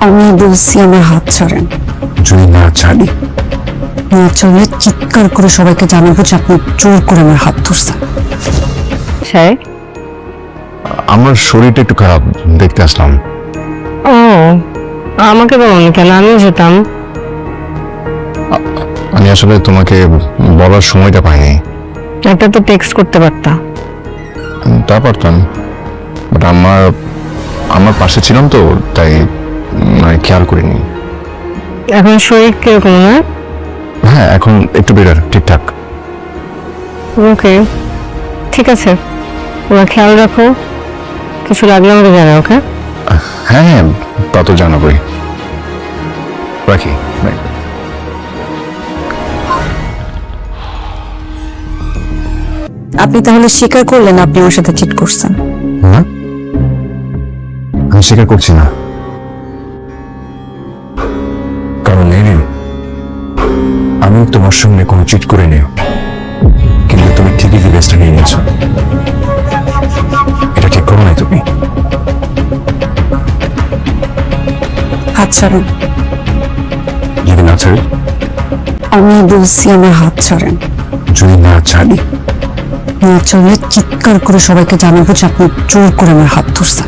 আমি বলছি আমার হাত ছাড়েন। যদি না ছাড়ি না চলে চিৎকার করে সবাইকে জানাবো যে আপনি জোর করে আমার হাত ধরছেন। আমার শরীরটা একটু খারাপ, দেখতে আসলাম। ও আমাকে বলুন কেন, আমিও যেতাম। আমি আসলে তোমাকে বলার সময়টা পাইনি। একটা তো টেক্সট করতে পারতা। তা পারতাম, বাট আমার পাশে ছিলাম তো, তাই মানে খেয়াল করিনি। এখন শরীর কিরকম না? হ্যাঁ, এখন একটু বেটার, ঠিকঠাক। ওকে, ঠিক আছে, ওরা খেয়াল রাখো, কিছু লাগলে আমাকে জানাও। ওকে, হ্যাঁ হ্যাঁ, তা তো জানাবই। রাখি, বাই। আপনি তাহলে স্বীকার করলেন আপনি আমার সাথে চিট করছেন? না, আমি স্বীকার করছি না, কারণ এরিন, আমি তোমার সঙ্গে কোনো চিট করে নিও, কিন্তু তুমি ঠিকই ডিভাইসটা নিয়ে নিয়েছো। এটা ঠিক করো নাই তুমি। হাত ছাড়েন। যদি না ছাড়ি? আমি বলছি আমার হাত ছাড়েন। যদি না ছাড়ি? না চলে চিৎকার করে সবাইকে জানাবো যে আপনি জোর করে আমার হাত ধরছেন।